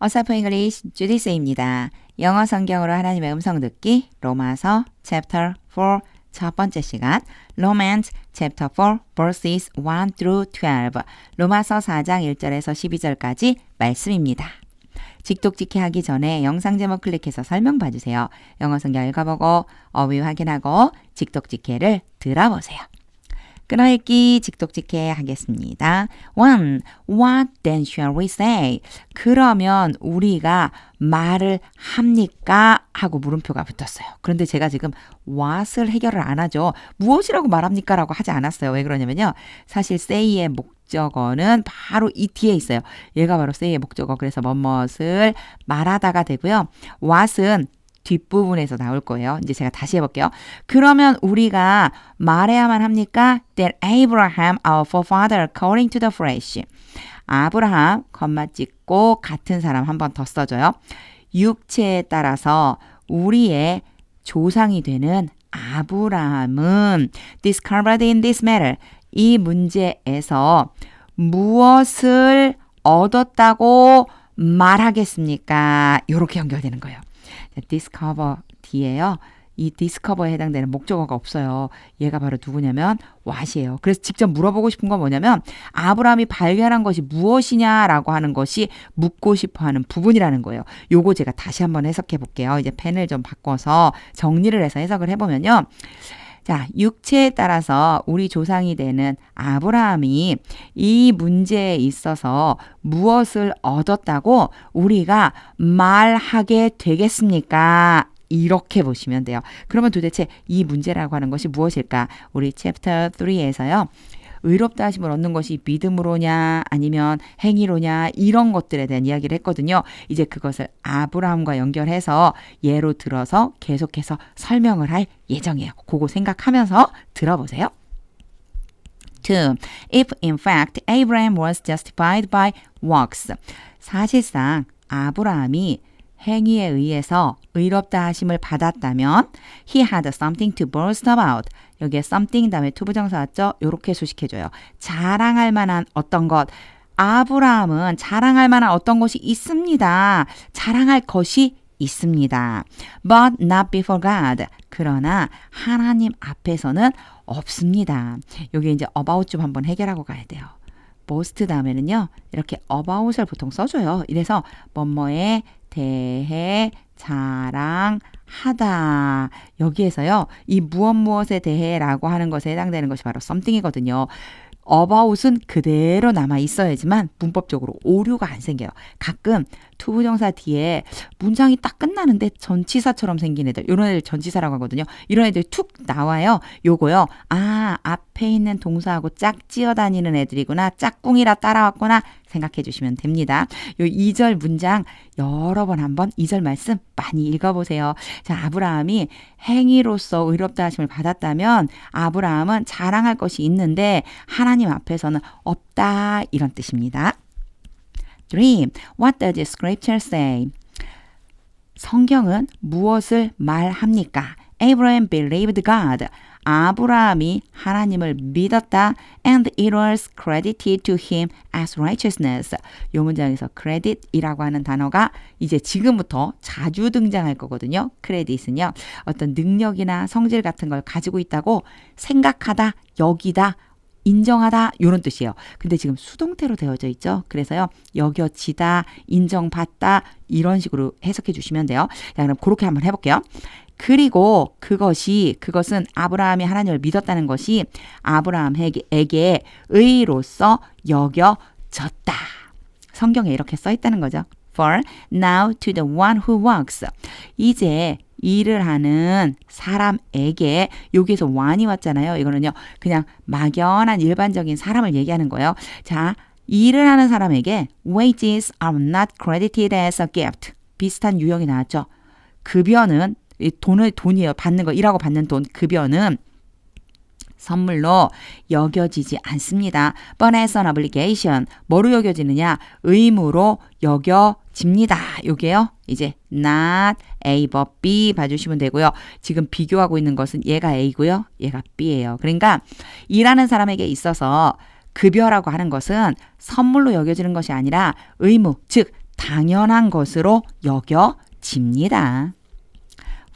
어사프 잉글리시 주디스입니다. 영어 성경으로 하나님의 음성 듣기 로마서 chapter 4 첫 번째 시간 Romans chapter 4 verses 1 through 12 로마서 4장 1절에서 12절까지 말씀입니다. 직독직해 하기 전에 영상 제목 클릭해서 설명 봐주세요. 영어 성경 읽어보고 어휘 확인하고 직독직해를 들어보세요. 끊어읽기 직독직해 하겠습니다. 1. What then shall we say? 그러면 우리가 말을 합니까? 하고 물음표가 붙었어요. 그런데 제가 지금 what을 해결을 안 하죠. 무엇이라고 말합니까? 라고 하지 않았어요. 왜 그러냐면요. 사실 say의 목적어는 바로 이 뒤에 있어요. 얘가 바로 say의 목적어. 그래서 뭐뭇을 말하다가 되고요. what은 뒷부분에서 나올 거예요. 이제 제가 다시 해볼게요. 그러면 우리가 말해야만 합니까? That Abraham, our forefather, according to the flesh. 아브라함, 콤마 찍고 같은 사람 한 번 더 써줘요. 육체에 따라서 우리의 조상이 되는 아브라함은 discovered in this matter. 이 문제에서 무엇을 얻었다고 말하겠습니까? 이렇게 연결되는 거예요. discover 뒤에요. 이 discover에 해당되는 목적어가 없어요. 얘가 바로 누구냐면 what이에요. 그래서 직접 물어보고 싶은 건 뭐냐면 아브라함이 발견한 것이 무엇이냐라고 하는 것이 묻고 싶어하는 부분이라는 거예요. 요거 제가 다시 한번 해석해 볼게요. 이제 펜을 좀 바꿔서 정리를 해서 해석을 해보면요. 자, 육체에 따라서 우리 조상이 되는 아브라함이 이 문제에 있어서 무엇을 얻었다고 우리가 말하게 되겠습니까? 이렇게 보시면 돼요. 그러면 도대체 이 문제라고 하는 것이 무엇일까? 우리 챕터 3에서요. 의롭다 하심을 얻는 것이 믿음으로냐 아니면 행위로냐 이런 것들에 대한 이야기를 했거든요. 이제 그것을 아브라함과 연결해서 예로 들어서 계속해서 설명을 할 예정이에요. 그거 생각하면서 들어보세요. 2. If in fact Abraham was justified by works. 사실상 아브라함이 행위에 의해서 의롭다 하심을 받았다면 he had something to boast about. 여기에 something 다음에 투부정사 왔죠? 이렇게 수식해줘요. 자랑할 만한 어떤 것. 아브라함은 자랑할 만한 어떤 것이 있습니다. 자랑할 것이 있습니다. But not before God. 그러나 하나님 앞에서는 없습니다. 여기 이제 about 좀 한번 해결하고 가야 돼요. boast 다음에는요. 이렇게 about을 보통 써줘요. 이래서 뭐뭐에 대해 자랑하다. 여기에서요. 이 무엇에 대해라고 하는 것에 해당되는 것이 바로 something이거든요. about은 그대로 남아 있어야지만 문법적으로 오류가 안 생겨요. 가끔 투부정사 뒤에 문장이 딱 끝나는데 전치사처럼 생긴 애들, 이런 애들 전치사라고 하거든요. 이런 애들이 툭 나와요. 요거요. 아, 앞에 있는 동사하고 짝지어 다니는 애들이구나. 짝꿍이라 따라왔구나. 생각해 주시면 됩니다. 요 2절 문장 여러 번 한번 2절 말씀 많이 읽어보세요. 자, 아브라함이 행위로서 의롭다 하심을 받았다면 아브라함은 자랑할 것이 있는데 하나님 앞에서는 없다 이런 뜻입니다. 3. What does scripture say? 성경은 무엇을 말합니까? Abraham believed God. 아브라함이 하나님을 믿었다. And it was credited to him as righteousness. 이 문장에서 credit이라고 하는 단어가 이제 지금부터 자주 등장할 거거든요. credit은요. 어떤 능력이나 성질 같은 걸 가지고 있다고 생각하다, 여기다, 인정하다 이런 뜻이에요. 근데 지금 수동태로 되어져 있죠. 그래서요. 여겨지다, 인정받다 이런 식으로 해석해 주시면 돼요. 자, 그럼 그렇게 한번 해볼게요. 그리고 그것은 아브라함이 하나님을 믿었다는 것이 아브라함에게 의로서 여겨졌다. 성경에 이렇게 써 있다는 거죠. For now to the one who works. 이제 일을 하는 사람에게 여기에서 one이 왔잖아요. 이거는요. 그냥 막연한 일반적인 사람을 얘기하는 거예요. 자, 일을 하는 사람에게 wages are not credited as a gift. 비슷한 유형이 나왔죠. 급여는 돈이에요. 받는 거, 일하고 받는 돈, 급여는 선물로 여겨지지 않습니다. But as an obligation. 뭐로 여겨지느냐? 의무로 여겨집니다. 요게요. 이제 not A but B 봐주시면 되고요. 지금 비교하고 있는 것은 얘가 A고요. 얘가 B예요. 그러니까 일하는 사람에게 있어서 급여라고 하는 것은 선물로 여겨지는 것이 아니라 의무, 즉 당연한 것으로 여겨집니다.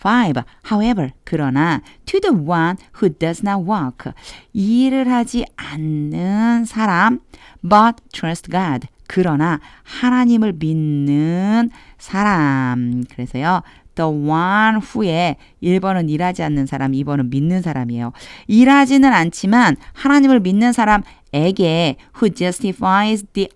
5. However, 그러나 to the one who does not walk, 이 일을 하지 않는 사람 but trust God, 그러나 하나님을 믿는 사람. 그래서요. The one who에 1번은 일하지 않는 사람, 2번은 믿는 사람이에요. 일하지는 않지만 하나님을 믿는 사람에게 who justifies the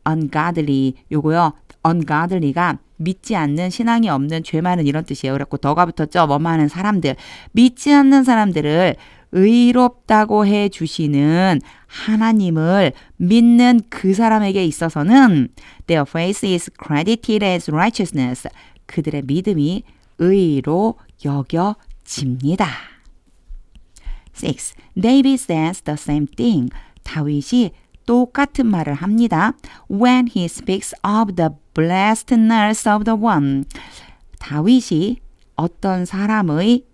ungodly, 요거요. ungodly가 믿지 않는, 신앙이 없는, 죄 많은 이런 뜻이에요. 그래갖고 더가 붙었죠. 뭐 많은 사람들. 믿지 않는 사람들을 의롭다고 해주시는 하나님을 믿는 그 사람에게 있어서는 their faith is credited as righteousness. 그들의 믿음이 의로 여겨집니다. 6. David says the same thing. 다윗이 똑같은 말을 합니다. When he speaks of the blessedness of the one. 다윗이 어떤 사람의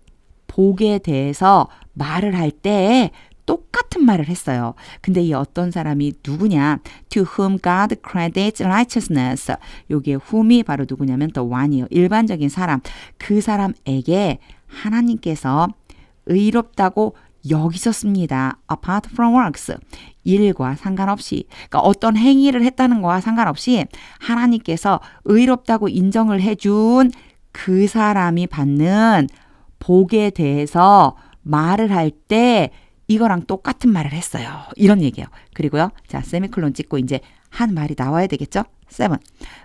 복에 대해서 말을 할 때 똑같은 말을 했어요. 근데 이 어떤 사람이 누구냐? To whom God credits righteousness. 여기에 whom이 바로 누구냐면 the one이요. 일반적인 사람. 그 사람에게 하나님께서 의롭다고 여기셨습니다. Apart from works. 일과 상관없이. 그러니까 어떤 행위를 했다는 거와 상관없이 하나님께서 의롭다고 인정을 해준 그 사람이 받는 복에 대해서 말을 할 때 이거랑 똑같은 말을 했어요. 이런 얘기예요. 그리고요. 자, 세미콜론 찍고 이제 한 말이 나와야 되겠죠? 7.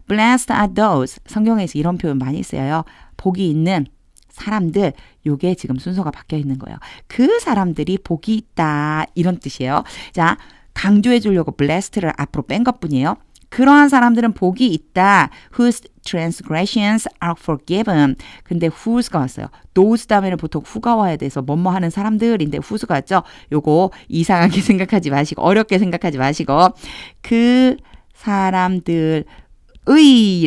Blessed are those. 성경에서 이런 표현 많이 쓰여요. 복이 있는 사람들. 요게 지금 순서가 바뀌어 있는 거예요. 그 사람들이 복이 있다. 이런 뜻이에요. 자, 강조해 주려고 blessed를 앞으로 뺀 것뿐이에요. 그러한 사람들은 복이 있다. Whose transgressions are forgiven. 근데 whose가 왔어요. those 다음에는 보통 who가 와야 돼서 뭐뭐 하는 사람들인데 whose가 왔죠. 요거 이상하게 생각하지 마시고 어렵게 생각하지 마시고 그 사람들의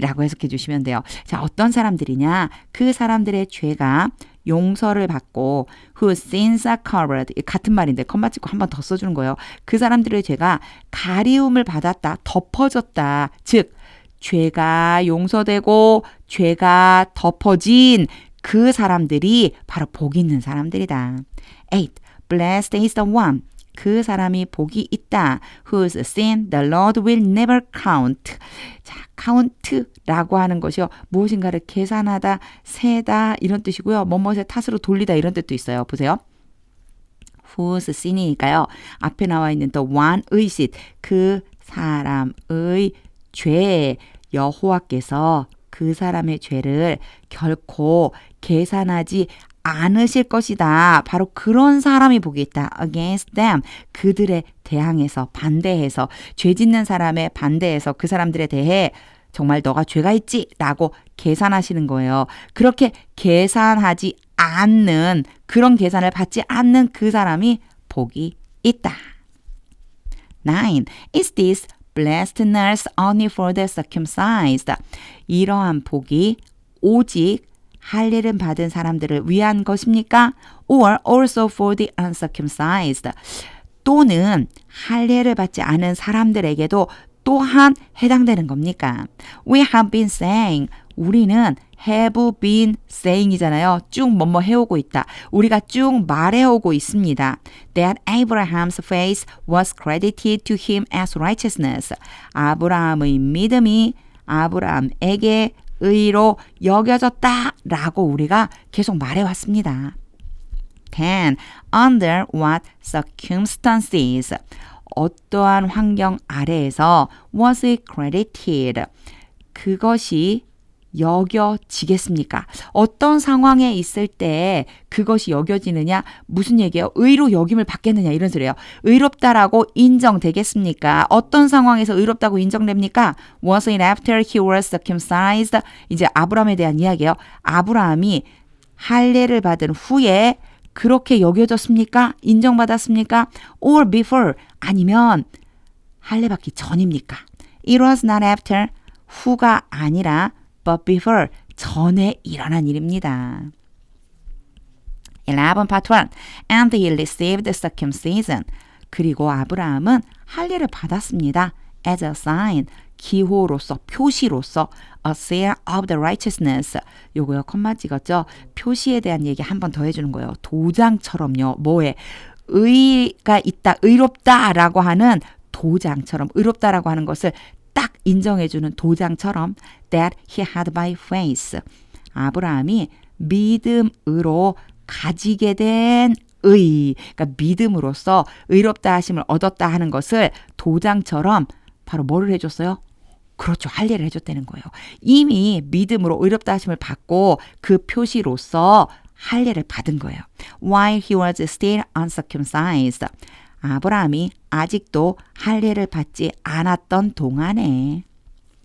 라고 해석해 주시면 돼요. 자, 어떤 사람들이냐? 그 사람들의 죄가 용서를 받고 whose sins are covered. 같은 말인데 컴마 찍고 한 번 더 써주는 거예요. 그 사람들의 죄가 가리움을 받았다. 덮어졌다. 즉 죄가 용서되고 죄가 덮어진 그 사람들이 바로 복 있는 사람들이다. 8. Blessed is the one. 그 사람이 복이 있다. Whose sin the Lord will never count. 자, count라고 하는 것이요. 무엇인가를 계산하다, 세다 이런 뜻이고요. 뭐뭇의 탓으로 돌리다 이런 뜻도 있어요. 보세요. Whose sin이니까요. 앞에 나와 있는 the one의 sin. 그 사람의 죄. 여호와께서 그 사람의 죄를 결코 계산하지 않으실 것이다. 바로 그런 사람이 복이 있다. Against them. 그들에 대항해서 반대해서 죄 짓는 사람에 반대해서 그 사람들에 대해 정말 너가 죄가 있지? 라고 계산하시는 거예요. 그렇게 계산하지 않는 그런 계산을 받지 않는 그 사람이 복이 있다. 9. Is this blessedness only for the circumcised? 이러한 복이 오직 할례를 받은 사람들을 위한 것입니까? Or also for the uncircumcised? 또는 할례를 받지 않은 사람들에게도 또한 해당되는 겁니까? We have been saying. 우리는 have been saying이잖아요. 쭉 뭐뭐 해오고 있다. 우리가 쭉 말해오고 있습니다. That Abraham's faith was credited to him as righteousness. 아브라함의 믿음이 아브라함에게 의로 여겨졌다라고 우리가 계속 말해왔습니다. 10. Under what circumstances? 어떠한 환경 아래에서 was it credited? 그것이 여겨지겠습니까? 어떤 상황에 있을 때 그것이 여겨지느냐? 무슨 얘기예요? 의로 여김을 받겠느냐? 이런 소리예요. 의롭다라고 인정되겠습니까? 어떤 상황에서 의롭다고 인정됩니까? Was it after he was circumcised? 이제 아브라함에 대한 이야기예요. 아브라함이 할례를 받은 후에 그렇게 여겨졌습니까? 인정받았습니까? Or before? 아니면 할례 받기 전입니까? It was not after, 후가 아니라 but before, 전에 일어난 일입니다. 11 part 1. And he received circumcision. 그리고 아브라함은 할례를 받았습니다. As a sign, 기호로서, 표시로서 a seal of the righteousness. 요거요, 컴마 찍었죠? 표시에 대한 얘기 한 번 더 해주는 거예요. 도장처럼요. 뭐에? 의가 있다, 의롭다라고 하는 도장처럼, 의롭다라고 하는 것을 딱 인정해주는 도장처럼 that he had by faith. 아브라함이 믿음으로 가지게 된 의, 그러니까 믿음으로써 의롭다 하심을 얻었다 하는 것을 도장처럼 바로 뭐를 해줬어요? 그렇죠. 할례를 해줬다는 거예요. 이미 믿음으로 의롭다 하심을 받고 그 표시로서 할례를 받은 거예요. While he was still uncircumcised. 아브라함이 아직도 할례를 받지 않았던 동안에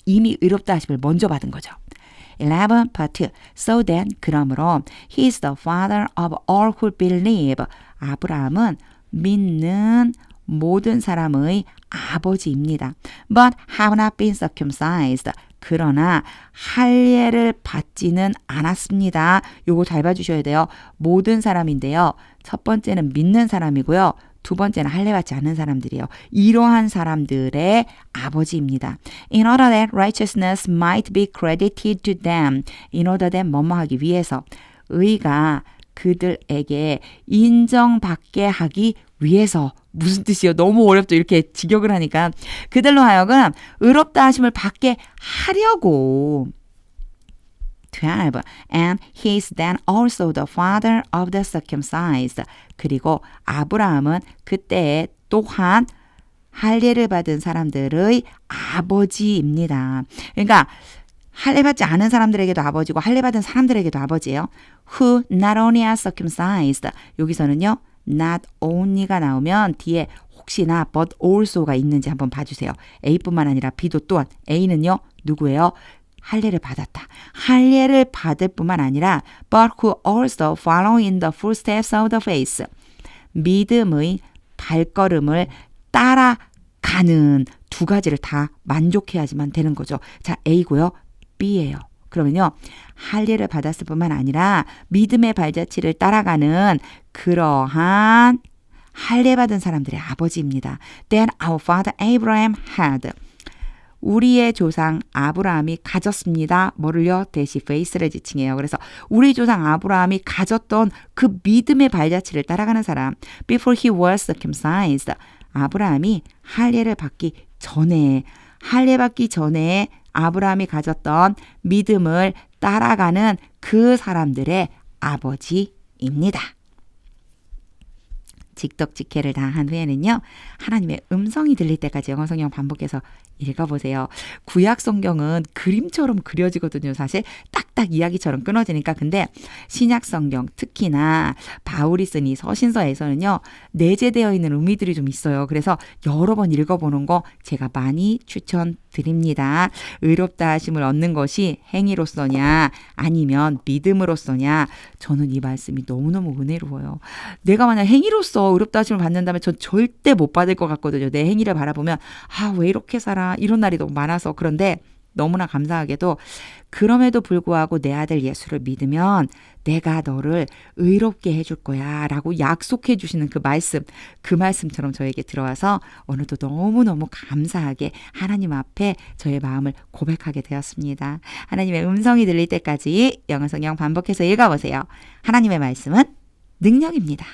이미 의롭다 하심을 먼저 받은 거죠. 11 part. So then, 그러므로 he is the father of all who believe. 아브라함은 믿는 모든 사람의 아버지입니다. But have not been circumcised. 그러나 할례를 받지는 않았습니다. 요거 잘 봐주셔야 돼요. 모든 사람인데요. 첫 번째는 믿는 사람이고요. 두 번째는 할례 받지 않는 사람들이에요. 이러한 사람들의 아버지입니다. In order that righteousness might be credited to them. In order that 뭐뭐 하기 위해서. 의가 그들에게 인정받게 하기 위해서. 무슨 뜻이요? 너무 어렵죠. 이렇게 직역을 하니까. 그들로 하여금 의롭다 하심을 받게 하려고. 12. And he is then also the father of the circumcised. 그리고 아브라함은 그때 또한 할례를 받은 사람들의 아버지입니다. 그러니까 할례 받지 않은 사람들에게도 아버지고 할례 받은 사람들에게도 아버지예요. Who not only are circumcised. 여기서는요. not only가 나오면 뒤에 혹시나 but also가 있는지 한번 봐주세요. A뿐만 아니라 B도 또한. A는요. 누구예요? 할례를 받았다. 할례를 받을 뿐만 아니라 but who also follow in the footsteps of the faith. 믿음의 발걸음을 따라가는 두 가지를 다 만족해야지만 되는 거죠. 자, A고요. B예요. 그러면요. 할례를 받았을 뿐만 아니라 믿음의 발자취를 따라가는 그러한 할례 받은 사람들의 아버지입니다. Then our father Abraham had. 우리의 조상 아브라함이 가졌습니다. 뭐를요? 대시 faith를 지칭해요. 그래서 우리 조상 아브라함이 가졌던 그 믿음의 발자취를 따라가는 사람. Before he was circumcised. 아브라함이 할례를 받기 전에 아브라함이 가졌던 믿음을 따라가는 그 사람들의 아버지입니다. 직독직해를 다 한 후에는요. 하나님의 음성이 들릴 때까지 영어 성경 반복해서 읽어보세요. 구약 성경은 그림처럼 그려지거든요. 사실 딱딱 이야기처럼 끊어지니까. 근데 신약 성경 특히나 바울이 쓴 이 서신서에서는요. 내재되어 있는 의미들이 좀 있어요. 그래서 여러 번 읽어보는 거 제가 많이 추천드립니다. 의롭다 하심을 얻는 것이 행위로서냐 아니면 믿음으로서냐. 저는 이 말씀이 너무너무 은혜로워요. 내가 만약 행위로서 의롭다 하심을 받는다면 전 절대 못 받을 것 같거든요. 내 행위를 바라보면 왜 이렇게 살아 이런 날이 너무 많아서. 그런데 너무나 감사하게도 그럼에도 불구하고 내 아들 예수를 믿으면 내가 너를 의롭게 해줄 거야 라고 약속해 주시는 그 말씀처럼 저에게 들어와서 오늘도 너무너무 감사하게 하나님 앞에 저의 마음을 고백하게 되었습니다. 하나님의 음성이 들릴 때까지 영어 성경 반복해서 읽어보세요. 하나님의 말씀은 능력입니다.